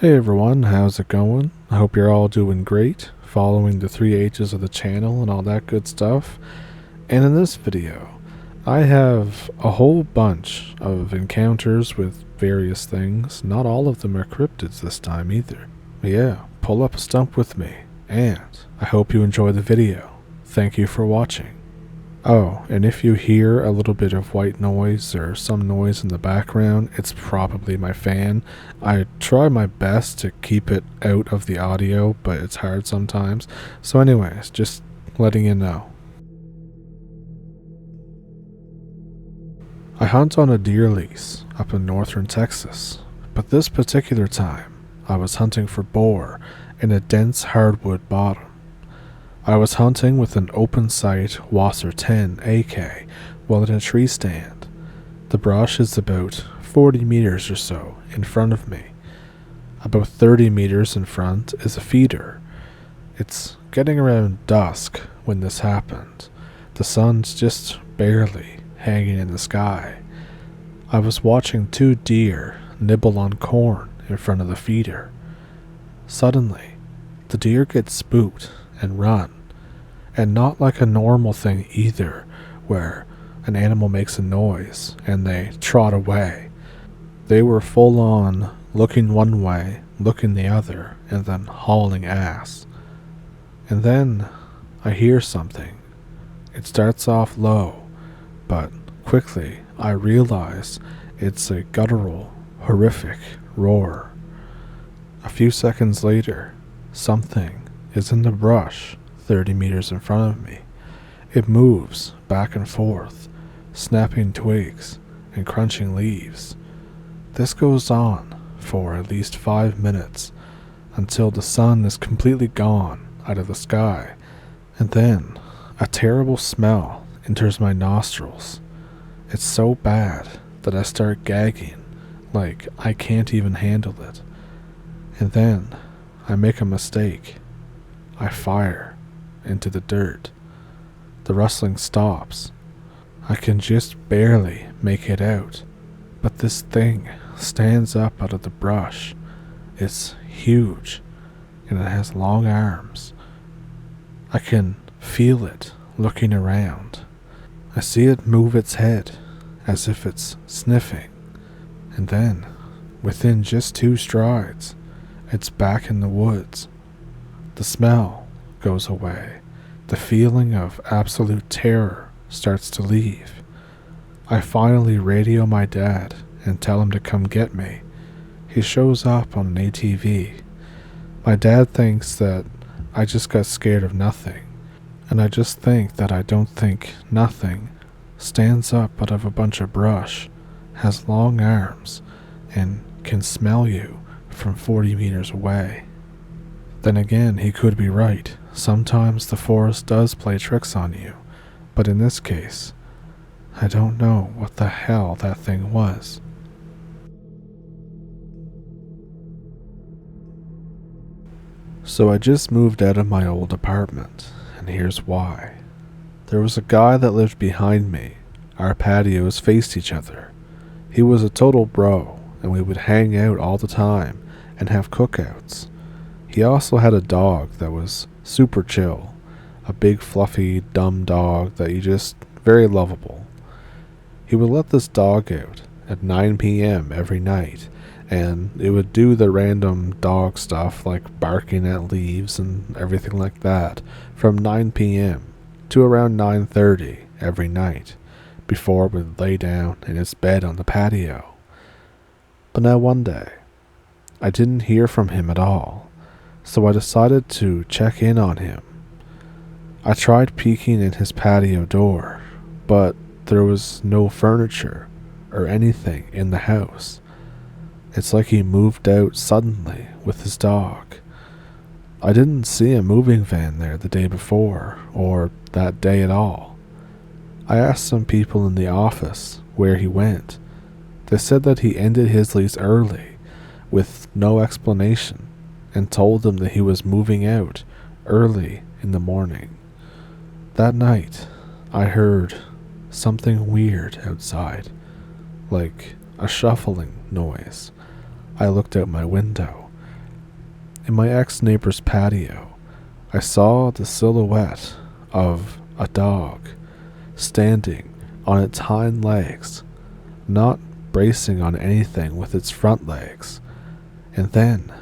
Hey everyone, how's it going? I hope you're all doing great, following the 3 H's of the channel and all that good stuff. And in this video, I have a whole bunch of encounters with various things. Not all of them are cryptids this time either. But yeah, pull up a stump with me, and I hope you enjoy the video. Thank you for watching. Oh, and if you hear a little bit of white noise or some noise in the background, it's probably my fan. I try my best to keep it out of the audio, but it's hard sometimes. So anyways, just letting you know. I hunt on a deer lease up in northern Texas, but this particular time, I was hunting for boar in a dense hardwood bottom. I was hunting with an open sight Wasser 10 AK while in a tree stand. The brush is about 40 meters or so in front of me. About 30 meters in front is a feeder. It's getting around dusk when this happened. The sun's just barely hanging in the sky. I was watching two deer nibble on corn in front of the feeder. Suddenly, the deer get spooked and run. And not like a normal thing either, where an animal makes a noise and they trot away. They were full on looking one way, looking the other, and then hauling ass. And then I hear something. It starts off low, but quickly I realize it's a guttural, horrific roar. A few seconds later, something is in the brush 30 meters in front of me. It moves back and forth, snapping twigs and crunching leaves. This goes on for at least 5 minutes until the sun is completely gone out of the sky, and then a terrible smell enters my nostrils. It's so bad that I start gagging, like I can't even handle it. And then I make a mistake. I fire into the dirt. The rustling stops. I can just barely make it out, but this thing stands up out of the brush. It's huge, and it has long arms. I can feel it looking around. I see it move its head as if it's sniffing, and then, within just 2 strides, it's back in the woods. The smell goes away. The feeling of absolute terror starts to leave. I finally radio my dad and tell him to come get me. He shows up on an ATV. My dad thinks that I just got scared of nothing, and I just think that I don't think nothing stands up out of a bunch of brush, has long arms, and can smell you from 40 meters away. Then again, he could be right. Sometimes the forest does play tricks on you, but in this case, I don't know what the hell that thing was. So I just moved out of my old apartment, and here's why. There was a guy that lived behind me. Our patios faced each other. He was a total bro, and we would hang out all the time and have cookouts. He also had a dog that was super chill, a big fluffy dumb dog that you just very lovable. He would let this dog out at 9 p.m. every night, and it would do the random dog stuff like barking at leaves and everything like that from 9 p.m. to around 9:30 every night before it would lay down in its bed on the patio. But now one day, I didn't hear from him at all. So I decided to check in on him. I tried peeking in his patio door, but there was no furniture or anything in the house. It's like he moved out suddenly with his dog. I didn't see a moving van there the day before, or that day at all. I asked some people in the office where he went. They said that he ended his lease early, with no explanation, and told them that he was moving out early in the morning. That night, I heard something weird outside, like a shuffling noise. I looked out my window, In my ex-neighbor's patio, I saw the silhouette of a dog standing on its hind legs, not bracing on anything with its front legs, and then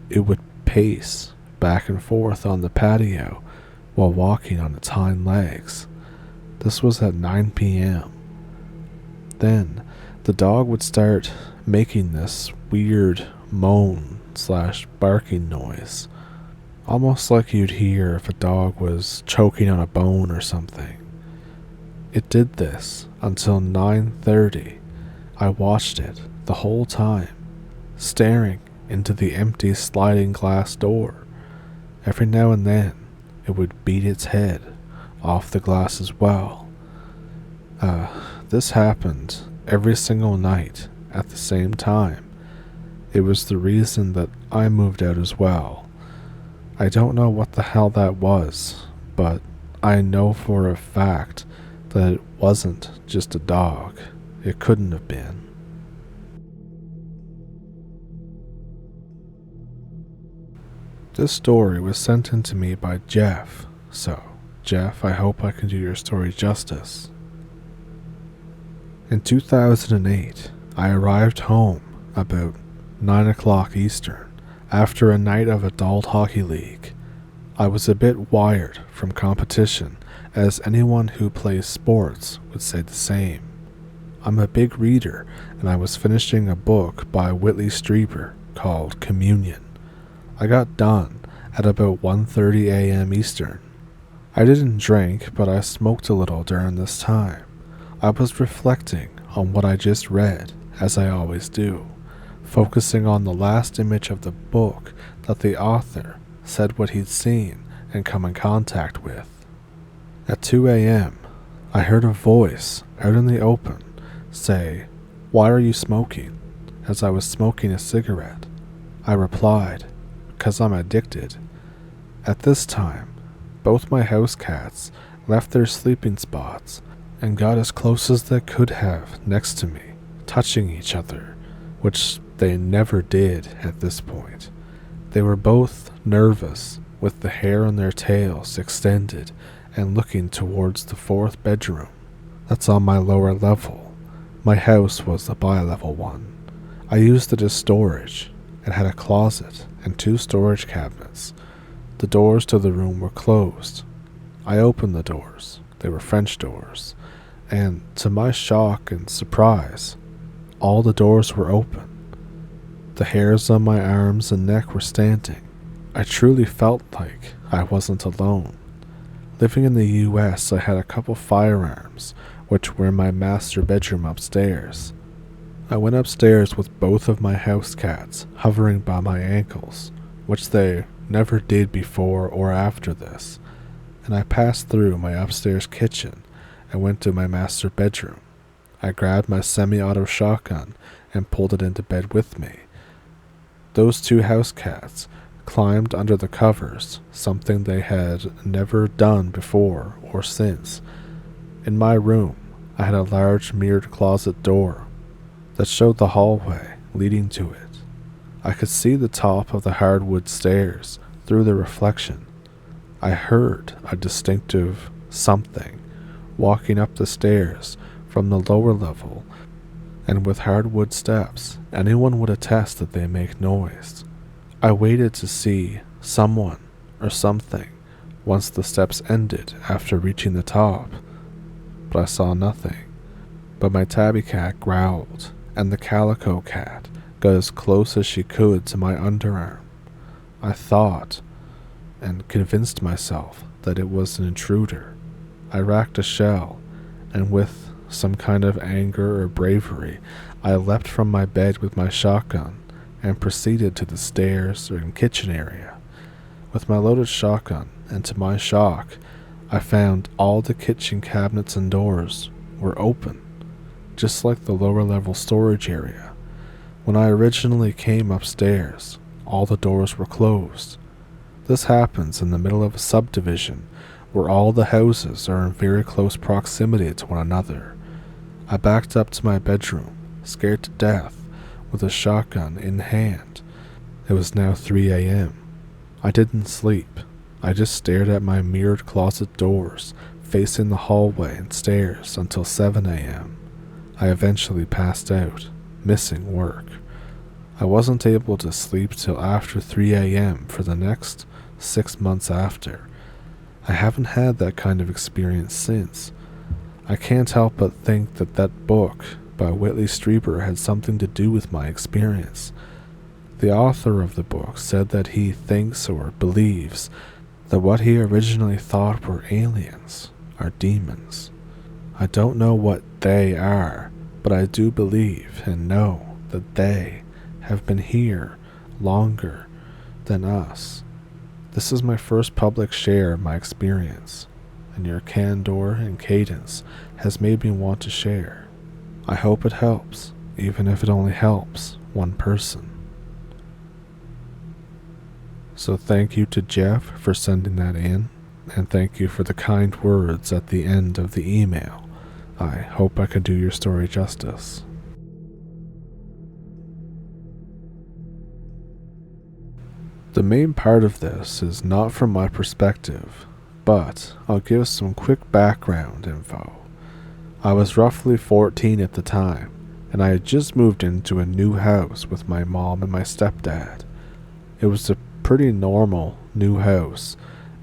it would pace back and forth on the patio while walking on its hind legs. This was at 9 p.m. Then the dog would start making this weird moan/barking noise, almost like you'd hear if a dog was choking on a bone or something. It did this until 9:30. I watched it the whole time, staring into the empty sliding glass door. Every now and then, it would beat its head off the glass as well. This happened every single night at the same time. It was the reason that I moved out as well. I don't know what the hell that was, but I know for a fact that it wasn't just a dog. It couldn't have been. This story was sent in to me by Jeff, so Jeff, I hope I can do your story justice. In 2008, I arrived home about 9 o'clock Eastern after a night of adult hockey league. I was a bit wired from competition, as anyone who plays sports would say the same. I'm a big reader, and I was finishing a book by Whitley Strieber called Communion. I got done at about 1:30 a.m. Eastern. I didn't drink, but I smoked a little during this time. I was reflecting on what I just read, as I always do, focusing on the last image of the book that the author said what he'd seen and come in contact with. At 2 a.m., I heard a voice out in the open say, "Why are you smoking?" as I was smoking a cigarette. I replied, "'Cause I'm addicted." At this time, both my house cats left their sleeping spots and got as close as they could have next to me, touching each other, which they never did at this point. They were both nervous, with the hair on their tails extended and looking towards the fourth bedroom. That's on my lower level. My house was a bi-level one. I used it as storage. It had a closet and 2 storage cabinets. The doors to the room were closed. I opened the doors. They were French doors. And to my shock and surprise, all the doors were open. The hairs on my arms and neck were standing. I truly felt like I wasn't alone. Living in the US, I had a couple firearms, which were in my master bedroom upstairs. I went upstairs with both of my house cats hovering by my ankles, which they never did before or after this, and I passed through my upstairs kitchen and went to my master bedroom. I grabbed my semi-auto shotgun and pulled it into bed with me. Those 2 house cats climbed under the covers, something they had never done before or since. In my room, I had a large mirrored closet door that showed the hallway leading to it. I could see the top of the hardwood stairs through the reflection. I heard a distinctive something walking up the stairs from the lower level, and with hardwood steps, anyone would attest that they make noise. I waited to see someone or something once the steps ended after reaching the top, but I saw nothing. But my tabby cat growled, and the calico cat got as close as she could to my underarm. I thought and convinced myself that it was an intruder. I racked a shell, and with some kind of anger or bravery, I leapt from my bed with my shotgun and proceeded to the stairs and kitchen area. With my loaded shotgun, and to my shock, I found all the kitchen cabinets and doors were open, just like the lower level storage area. When I originally came upstairs, all the doors were closed. This happens in the middle of a subdivision where all the houses are in very close proximity to one another. I backed up to my bedroom, scared to death, with a shotgun in hand. It was now 3 a.m. I didn't sleep. I just stared at my mirrored closet doors, facing the hallway and stairs until 7 a.m. I eventually passed out, missing work. I wasn't able to sleep till after 3 a.m. for the next 6 months after. I haven't had that kind of experience since. I can't help but think that that book by Whitley Strieber had something to do with my experience. The author of the book said that he thinks or believes that what he originally thought were aliens are demons. I don't know what they are, but I do believe and know that they have been here longer than us. This is my first public share of my experience, and your candor and cadence has made me want to share. I hope it helps, even if it only helps one person. So thank you to Jeff for sending that in, and thank you for the kind words at the end of the email. I hope I could do your story justice. The main part of this is not from my perspective, but I'll give some quick background info. I was roughly 14 at the time, and I had just moved into a new house with my mom and my stepdad. It was a pretty normal new house,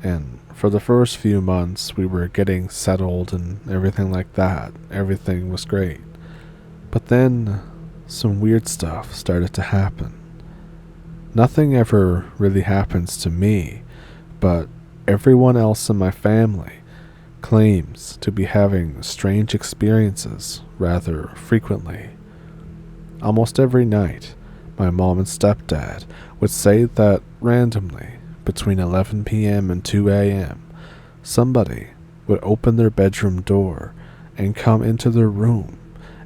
and for the first few months we were getting settled and everything like that. Everything was great. But then some weird stuff started to happen. Nothing ever really happens to me, but everyone else in my family claims to be having strange experiences rather frequently. Almost every night, my mom and stepdad would say that randomly, between 11 p.m. and 2 a.m., somebody would open their bedroom door and come into their room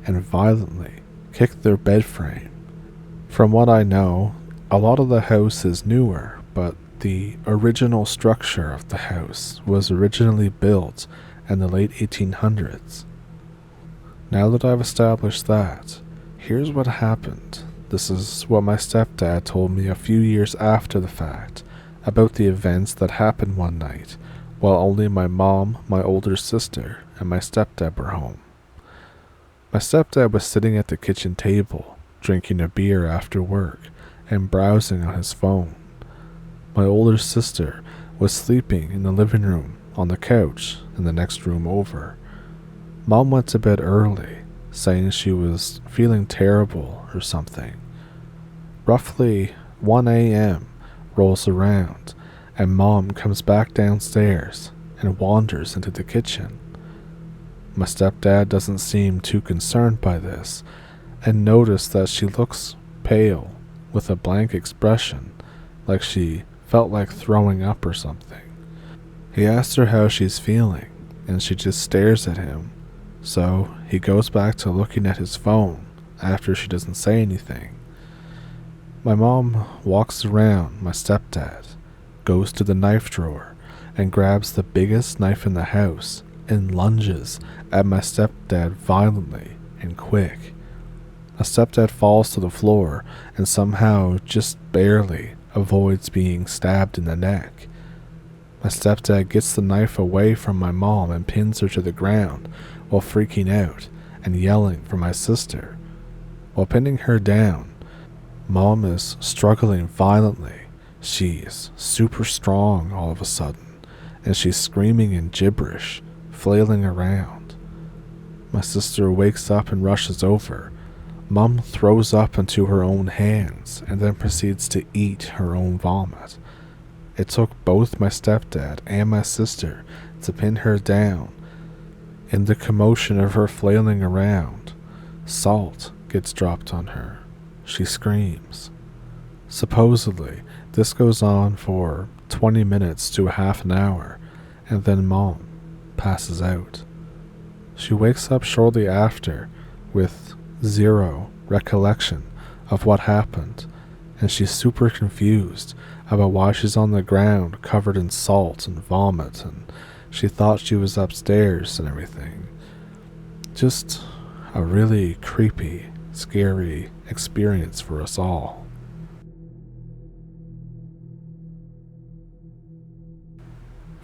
and violently kick their bed frame. From what I know, a lot of the house is newer, but the original structure of the house was originally built in the late 1800s. Now that I've established that, here's what happened. This is what my stepdad told me a few years after the fact about the events that happened one night while only my mom, my older sister, and my stepdad were home. My stepdad was sitting at the kitchen table, drinking a beer after work and browsing on his phone. My older sister was sleeping in the living room on the couch in the next room over. Mom went to bed early, saying she was feeling terrible or something. Roughly 1 a.m. rolls around, and Mom comes back downstairs and wanders into the kitchen. My stepdad doesn't seem too concerned by this, and noticed that she looks pale, with a blank expression, like she felt like throwing up or something. He asks her how she's feeling, and she just stares at him, so he goes back to looking at his phone after she doesn't say anything. My mom walks around my stepdad, goes to the knife drawer, and grabs the biggest knife in the house and lunges at my stepdad violently and quick. My stepdad falls to the floor and somehow just barely avoids being stabbed in the neck. My stepdad gets the knife away from my mom and pins her to the ground while freaking out and yelling for my sister. While pinning her down, Mom is struggling violently. She's super strong all of a sudden, and she's screaming in gibberish, flailing around. My sister wakes up and rushes over. Mom throws up into her own hands and then proceeds to eat her own vomit. It took both my stepdad and my sister to pin her down. In the commotion of her flailing around, salt gets dropped on her. She screams. Supposedly, this goes on for 20 minutes to a half an hour, and then Mom passes out. She wakes up shortly after with zero recollection of what happened, and she's super confused about why she's on the ground covered in salt and vomit, and she thought she was upstairs and everything. Just a really creepy, scary experience for us all.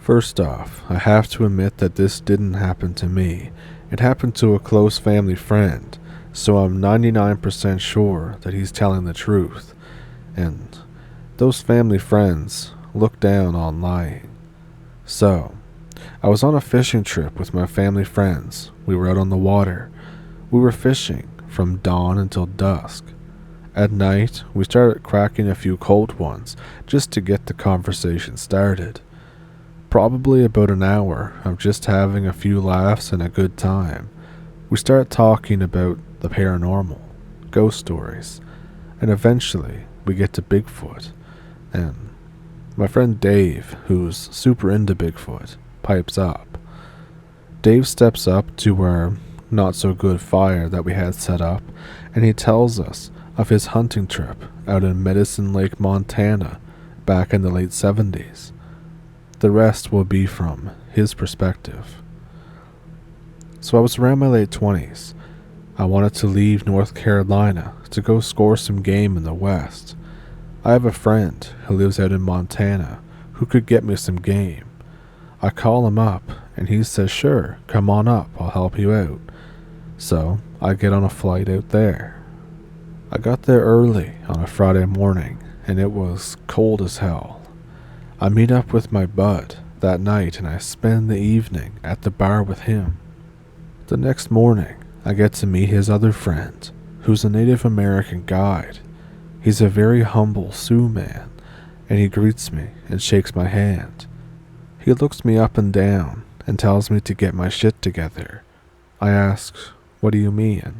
First off, I have to admit that this didn't happen to me. It happened to a close family friend, so I'm 99% sure that he's telling the truth. And those family friends look down on lying. So, I was on a fishing trip with my family friends. We were out on the water. We were fishing from dawn until dusk. At night, we started cracking a few cold ones just to get the conversation started. Probably about an hour of just having a few laughs and a good time. We started talking about the paranormal, ghost stories, and eventually we get to Bigfoot. And my friend Dave, who's super into Bigfoot, pipes up. Dave steps up to our not-so-good fire that we had set up, and he tells us of his hunting trip out in Medicine Lake, Montana, back in the late 70s. The rest will be from his perspective. So I was around my late 20s. I wanted to leave North Carolina to go score some game in the West. I have a friend who lives out in Montana who could get me some game. I call him up and he says, "Sure, come on up, I'll help you out." So I get on a flight out there. I got there early on a Friday morning and it was cold as hell. I meet up with my bud that night and I spend the evening at the bar with him. The next morning, I get to meet his other friend, who's a Native American guide. He's a very humble Sioux man, and he greets me and shakes my hand. He looks me up and down and tells me to get my shit together. I ask, "What do you mean?"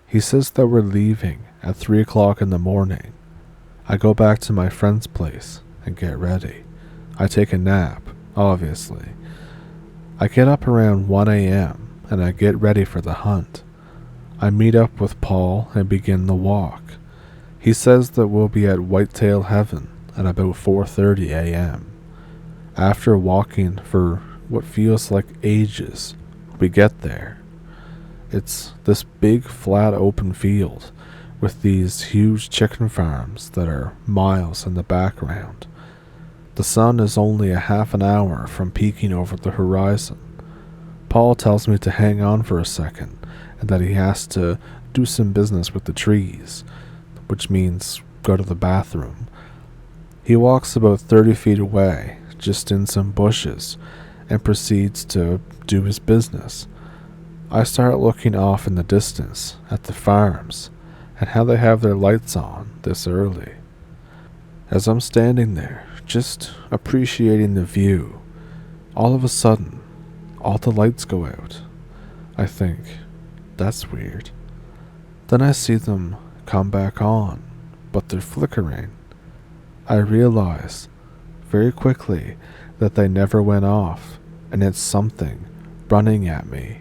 He says that we're leaving at 3 o'clock in the morning. I go back to my friend's place and get ready. I take a nap, obviously. I get up around 1 a.m. and I get ready for the hunt. I meet up with Paul and begin the walk. He says that we'll be at Whitetail Heaven at about 4:30 a.m. After walking for what feels like ages, we get there. It's this big flat open field with these huge chicken farms that are miles in the background. The sun is only a half an hour from peeking over the horizon. Paul tells me to hang on for a second and that he has to do some business with the trees, which means go to the bathroom. He walks about 30 feet away, just in some bushes, and proceeds to do his business. I start looking off in the distance at the farms and how they have their lights on this early. As I'm standing there, just appreciating the view, all of a sudden, all the lights go out. I think, that's weird. Then I see them come back on, but they're flickering. I realize very quickly that they never went off, and it's something running at me.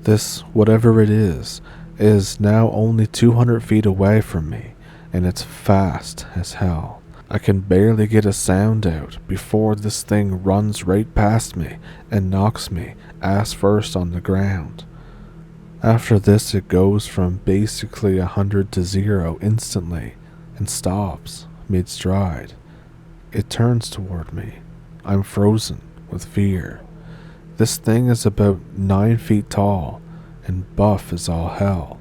This, whatever it is now only 200 feet away from me, and it's fast as hell. I can barely get a sound out before this thing runs right past me and knocks me ass first on the ground. After this, it goes from basically 100 to 0 instantly and stops mid-stride. It turns toward me. I'm frozen with fear. This thing is about 9 feet tall and buff as all hell.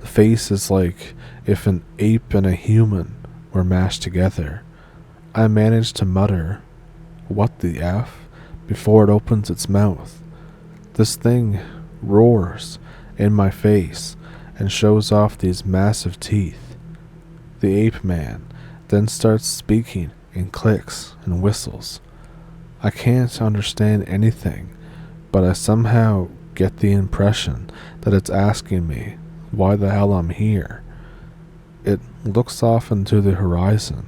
The face is like if an ape and a human were mashed together. I manage to mutter, "What the F?" before it opens its mouth. This thing roars in my face and shows off these massive teeth. The ape man then starts speaking in clicks and whistles. I can't understand anything, but I somehow get the impression that it's asking me why the hell I'm here. It looks off into the horizon,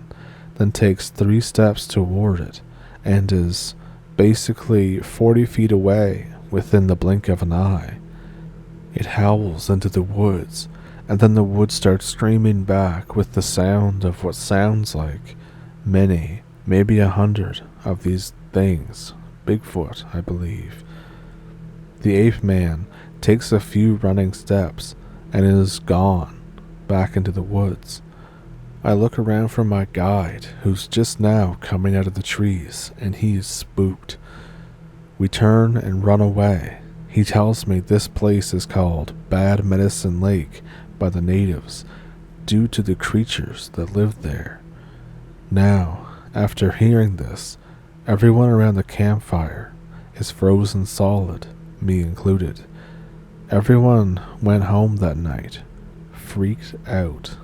then takes 3 steps toward it, and is basically 40 feet away within the blink of an eye. It howls into the woods, and then the woods starts screaming back with the sound of what sounds like many, maybe 100 of these things. Bigfoot, I believe. The ape man takes a few running steps and is gone back into the woods. I look around for my guide, who's just now coming out of the trees, and he is spooked. We turn and run away. He tells me this place is called Bad Medicine Lake by the natives, due to the creatures that live there. Now, after hearing this, everyone around the campfire is frozen solid, me included. Everyone went home that night, freaked out.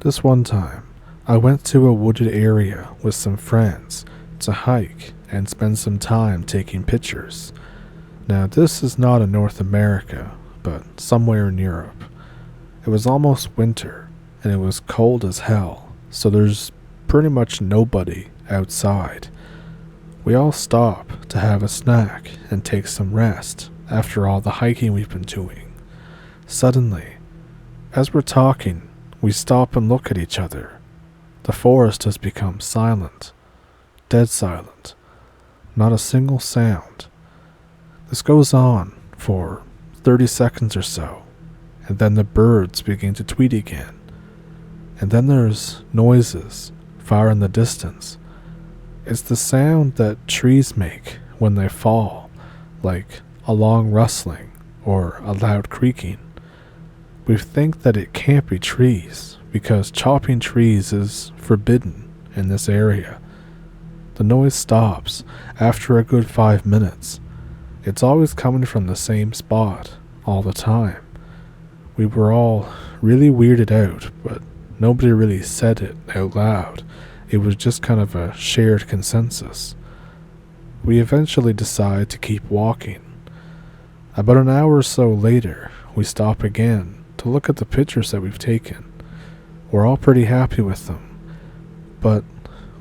This one time, I went to a wooded area with some friends to hike and spend some time taking pictures. Now, this is not in North America, but somewhere in Europe. It was almost winter, and it was cold as hell, so there's pretty much nobody outside. We all stop to have a snack and take some rest after all the hiking we've been doing. Suddenly, as we're talking, we stop and look at each other. The forest has become silent, dead silent, not a single sound. This goes on for 30 seconds or so, and then the birds begin to tweet again. And then there's noises far in the distance. It's the sound that trees make when they fall, like a long rustling or a loud creaking. We think that it can't be trees because chopping trees is forbidden in this area. The noise stops after a good 5 minutes. It's always coming from the same spot all the time. We were all really weirded out, but nobody really said it out loud. It was just kind of a shared consensus. We eventually decide to keep walking. About an hour or so later, we stop again to look at the pictures that we've taken. We're all pretty happy with them, but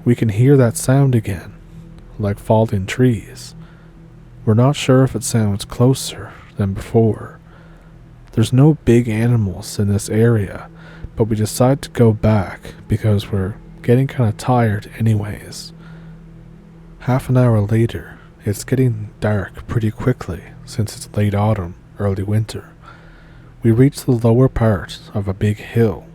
we can hear that sound again, like falling trees. We're not sure if it sounds closer than before. There's no big animals in this area, but we decide to go back because we're getting kind of tired anyways. Half an hour later, it's getting dark pretty quickly since it's late autumn, early winter. We reach the lower part of a big hill.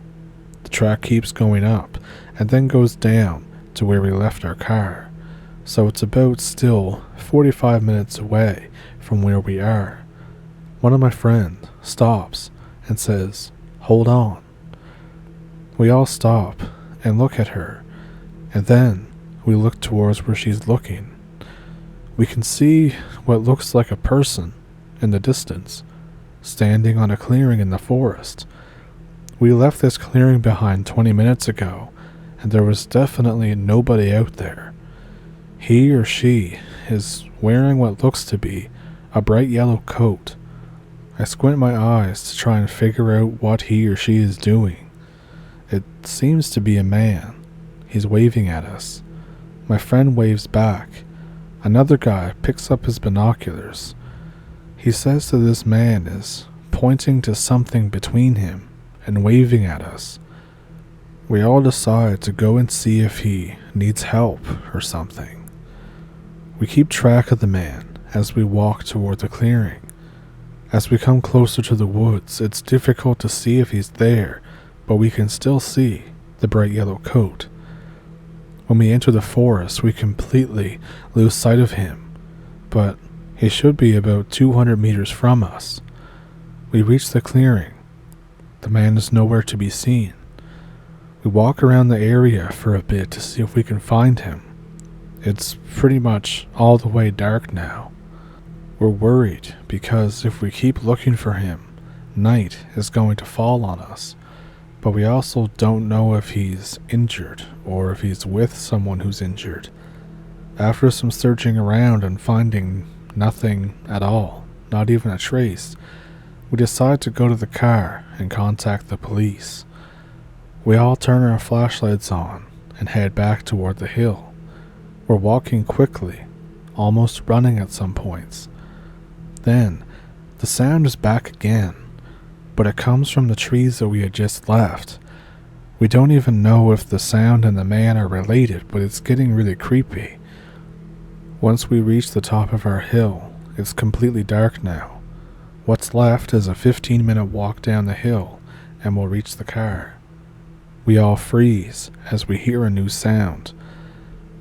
The track keeps going up and then goes down to where we left our car, so it's about still 45 minutes away from where we are. One of my friends stops and says, "Hold on." We all stop and look at her, and then we look towards where she's looking. We can see what looks like a person in the distance, standing on a clearing in the forest. We left this clearing behind 20 minutes ago, and there was definitely nobody out there. He or she is wearing what looks to be a bright yellow coat. I squint my eyes to try and figure out what he or she is doing. It seems to be a man. He's waving at us. My friend waves back. Another guy picks up his binoculars. He says that this man is pointing to something between him and waving at us. We all decide to go and see if he needs help or something. We keep track of the man as we walk toward the clearing. As we come closer to the woods, it's difficult to see if he's there, but we can still see the bright yellow coat. When we enter the forest, we completely lose sight of him, but he should be about 200 meters from us. We reach the clearing. The man is nowhere to be seen. We walk around the area for a bit to see if we can find him. It's pretty much all the way dark now. We're worried because if we keep looking for him, night is going to fall on us. But we also don't know if he's injured or if he's with someone who's injured. After some searching around and finding nothing at all, not even a trace, we decide to go to the car and contact the police. We all turn our flashlights on and head back toward the hill. We're walking quickly, almost running at some points. Then, the sound is back again, but it comes from the trees that we had just left. We don't even know if the sound and the man are related, but it's getting really creepy. Once we reach the top of our hill, it's completely dark now. What's left is a 15-minute walk down the hill, and we'll reach the car. We all freeze as we hear a new sound.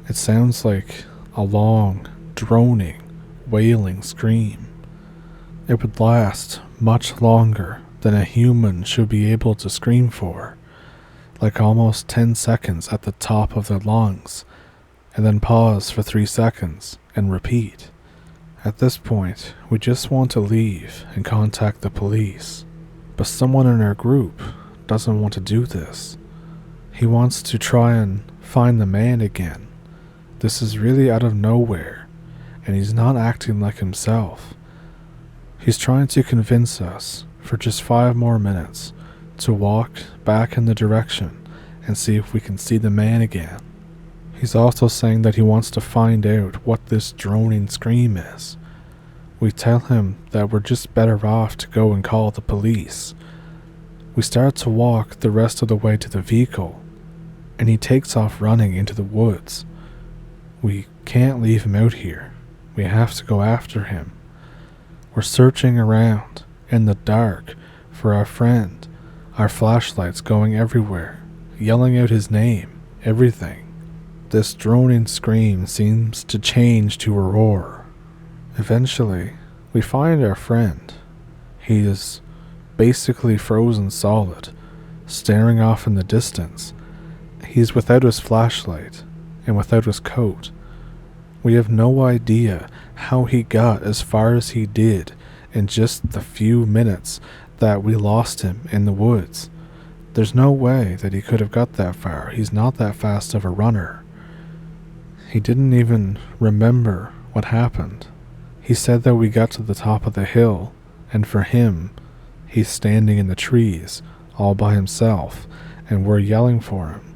It sounds like a long, droning, wailing scream. It would last much longer than a human should be able to scream for, like almost 10 seconds at the top of their lungs, and then pause for 3 seconds and repeat. At this point, we just want to leave and contact the police, but someone in our group doesn't want to do this. He wants to try and find the man again. This is really out of nowhere, and he's not acting like himself. He's trying to convince us for just 5 more minutes to walk back in the direction and see if we can see the man again. He's also saying that he wants to find out what this droning scream is. We tell him that we're just better off to go and call the police. We start to walk the rest of the way to the vehicle, and he takes off running into the woods. We can't leave him out here. We have to go after him. We're searching around in the dark for our friend, our flashlights going everywhere, yelling out his name, everything. This droning scream seems to change to a roar. Eventually, we find our friend. He is basically frozen solid, staring off in the distance. He's without his flashlight and without his coat. We have no idea how he got as far as he did in just the few minutes that we lost him in the woods. There's no way that he could have got that far. He's not that fast of a runner. He didn't even remember what happened. He said that we got to the top of the hill, and for him, he's standing in the trees all by himself, and we're yelling for him.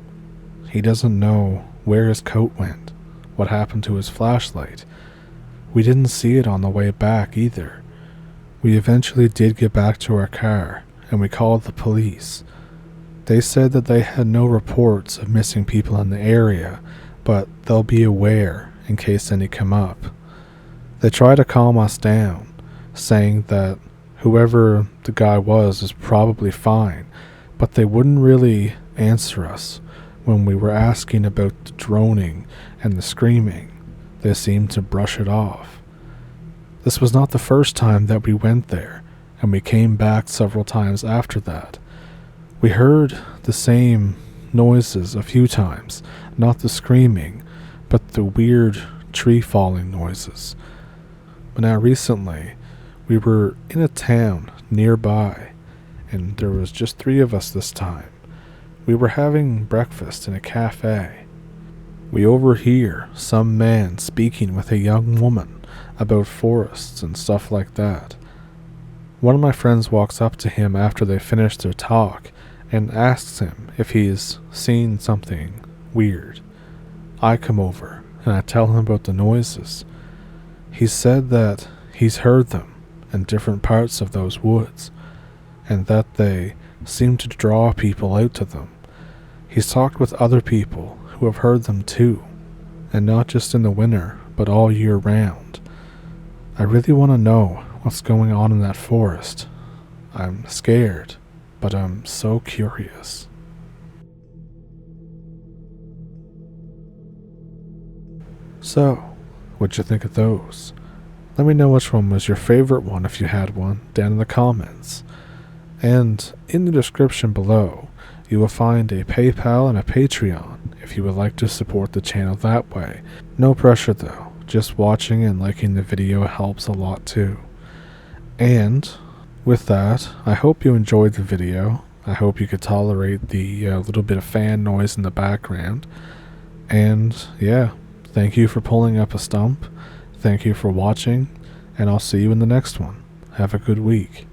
He doesn't know where his coat went, what happened to his flashlight. We didn't see it on the way back either. We eventually did get back to our car, and we called the police. They said that they had no reports of missing people in the area, but they'll be aware in case any come up. They tried to calm us down, saying that whoever the guy was is probably fine, but they wouldn't really answer us when we were asking about the droning and the screaming. They seemed to brush it off. This was not the first time that we went there, and we came back several times after that. We heard the same noises a few times, not the screaming, but the weird tree falling noises. But now recently, we were in a town nearby, and there was just 3 of us this time. We were having breakfast in a cafe. We overhear some man speaking with a young woman about forests and stuff like that. One of my friends walks up to him after they finish their talk and asks him if he's seen something weird. I come over and I tell him about the noises. He said that he's heard them in different parts of those woods, and that they seem to draw people out to them. He's talked with other people who have heard them too, and not just in the winter, but all year round. I really want to know what's going on in that forest. I'm scared, but I'm so curious. So, what'd you think of those? Let me know which one was your favorite one if you had one down in the comments. And in the description below, you will find a PayPal and a Patreon if you would like to support the channel that way. No pressure though, just watching and liking the video helps a lot too. And with that, I hope you enjoyed the video. I hope you could tolerate the little bit of fan noise in the background. And yeah, thank you for pulling up a stump. Thank you for watching, and I'll see you in the next one. Have a good week.